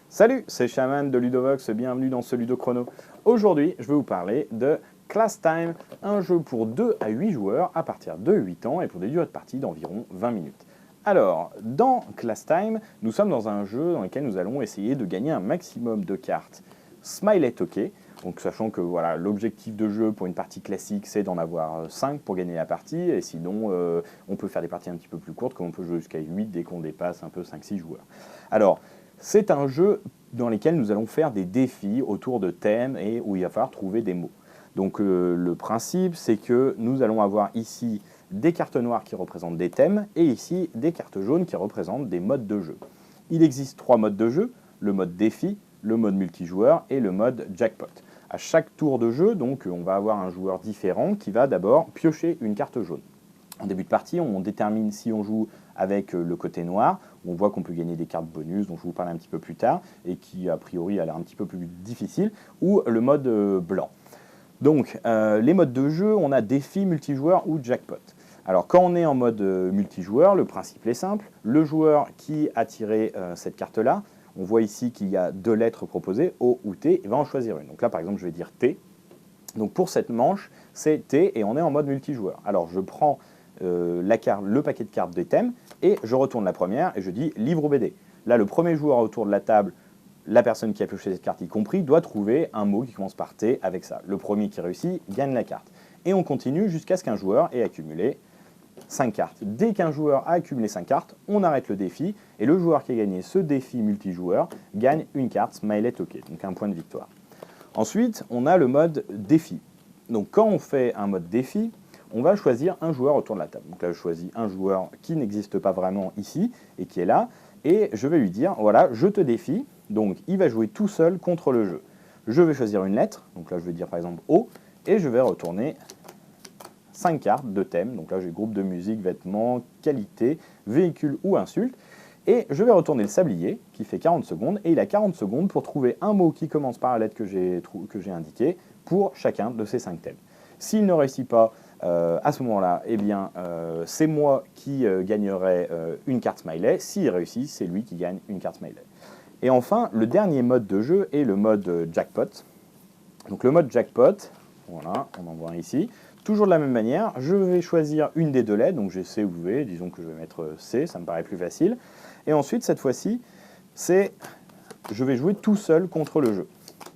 Salut, c'est Shaman de Ludovox, bienvenue dans ce Ludo Chrono. Aujourd'hui, je vais vous parler de Class Time, un jeu pour 2 à 8 joueurs à partir de 8 ans et pour des durées de partie d'environ 20 minutes. Alors, dans Class Time, nous sommes dans un jeu dans lequel nous allons essayer de gagner un maximum de cartes Smiley Toqué. Donc, sachant que voilà, l'objectif de jeu pour une partie classique, c'est d'en avoir 5 pour gagner la partie, et sinon, on peut faire des parties un petit peu plus courtes, comme on peut jouer jusqu'à 8 dès qu'on dépasse un peu 5-6 joueurs. Alors, c'est un jeu dans lequel nous allons faire des défis autour de thèmes et où il va falloir trouver des mots. Donc le principe, c'est que nous allons avoir ici des cartes noires qui représentent des thèmes et ici des cartes jaunes qui représentent des modes de jeu. Il existe 3 modes de jeu, le mode défi, le mode multijoueur et le mode jackpot. À chaque tour de jeu, donc, on va avoir un joueur différent qui va d'abord piocher une carte jaune. En début de partie, on détermine si on joue avec le côté noir, on voit qu'on peut gagner des cartes bonus, dont je vous parle un petit peu plus tard, et qui a priori a l'air un petit peu plus difficile, ou le mode blanc. Donc, les modes de jeu, on a défi, multijoueur ou jackpot. Alors, quand on est en mode multijoueur, le principe est simple. Le joueur qui a tiré cette carte-là, on voit ici qu'il y a 2 lettres proposées, O ou T, et va en choisir une. Donc là, par exemple, je vais dire T. Donc pour cette manche, c'est T, et on est en mode multijoueur. Alors, je prends le paquet de cartes des thèmes, et je retourne la première, et je dis livre ou BD. Là, le premier joueur autour de la table, la personne qui a pioché cette carte y compris, doit trouver un mot qui commence par T avec ça. Le premier qui réussit gagne la carte. Et on continue jusqu'à ce qu'un joueur ait accumulé 5 cartes. Dès qu'un joueur a accumulé 5 cartes, on arrête le défi, et le joueur qui a gagné ce défi multijoueur gagne une carte Smiley Toqué, donc un point de victoire. Ensuite, on a le mode défi. Donc quand on fait un mode défi, on va choisir un joueur autour de la table. Donc là, je choisis un joueur qui n'existe pas vraiment ici et qui est là. Et je vais lui dire, voilà, je te défie. Donc il va jouer tout seul contre le jeu. Je vais choisir une lettre. Donc là, je vais dire par exemple O. Et je vais retourner 5 cartes de thème. Donc là, j'ai groupe de musique, vêtements, qualité, véhicule ou insulte. Et je vais retourner le sablier, qui fait 40 secondes. Et il a 40 secondes pour trouver un mot qui commence par la lettre que j'ai indiquée pour chacun de ces 5 thèmes. S'il ne réussit pas à ce moment-là, eh bien, c'est moi qui gagnerai une carte Smiley. S'il réussit, c'est lui qui gagne une carte Smiley. Et enfin, le dernier mode de jeu est le mode jackpot. Donc le mode jackpot, voilà, on en voit un ici. Toujours de la même manière, je vais choisir une des 2 lettres, donc j'ai C ou V, disons que je vais mettre C, ça me paraît plus facile. Et ensuite, cette fois-ci, je vais jouer tout seul contre le jeu.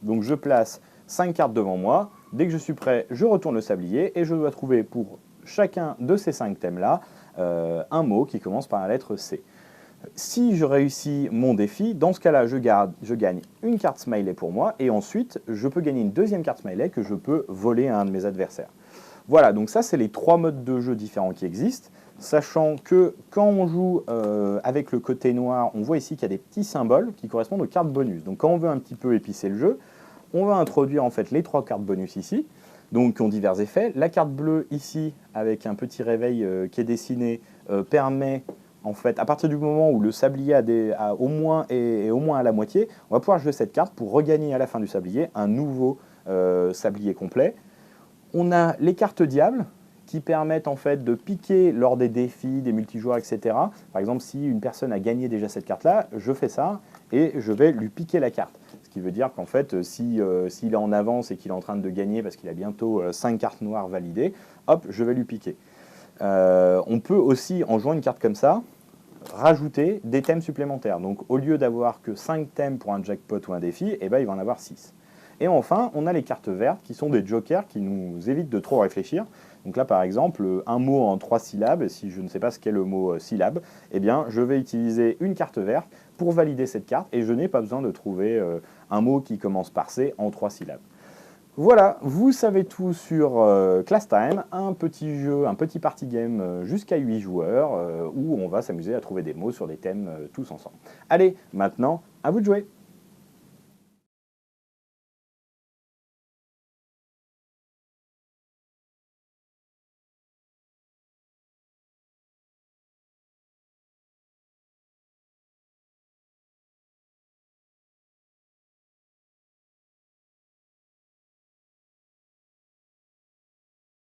Donc je place 5 cartes devant moi. Dès que je suis prêt, je retourne le sablier et je dois trouver pour chacun de ces 5 thèmes-là un mot qui commence par la lettre C. Si je réussis mon défi, dans ce cas-là, je gagne une carte Smiley pour moi et ensuite, je peux gagner une deuxième carte Smiley que je peux voler à un de mes adversaires. Voilà, donc ça, c'est les 3 modes de jeu différents qui existent, sachant que quand on joue avec le côté noir, on voit ici qu'il y a des petits symboles qui correspondent aux cartes bonus. Donc quand on veut un petit peu épicer le jeu, on va introduire en fait les 3 cartes bonus ici, donc qui ont divers effets. La carte bleue ici, avec un petit réveil qui est dessiné, permet, en fait, à partir du moment où le sablier est au moins à la moitié, on va pouvoir jouer cette carte pour regagner à la fin du sablier un nouveau sablier complet. On a les cartes diables, qui permettent en fait de piquer lors des défis, des multijoueurs, etc. Par exemple, si une personne a gagné déjà cette carte-là, je fais ça et je vais lui piquer la carte. Ce qui veut dire qu'en fait, s'il est en avance et qu'il est en train de gagner parce qu'il a bientôt 5 cartes noires validées, hop, je vais lui piquer. On peut aussi, en jouant une carte comme ça, rajouter des thèmes supplémentaires. Donc au lieu d'avoir que 5 thèmes pour un jackpot ou un défi, eh ben, il va en avoir 6. Et enfin, on a les cartes vertes qui sont des jokers qui nous évitent de trop réfléchir. Donc là, par exemple, un mot en 3 syllabes, si je ne sais pas ce qu'est le mot syllabe, eh bien, je vais utiliser une carte verte pour valider cette carte et je n'ai pas besoin de trouver un mot qui commence par C en 3 syllabes. Voilà, vous savez tout sur Class Time, un petit jeu, un petit party game jusqu'à 8 joueurs où on va s'amuser à trouver des mots sur des thèmes tous ensemble. Allez, maintenant, à vous de jouer!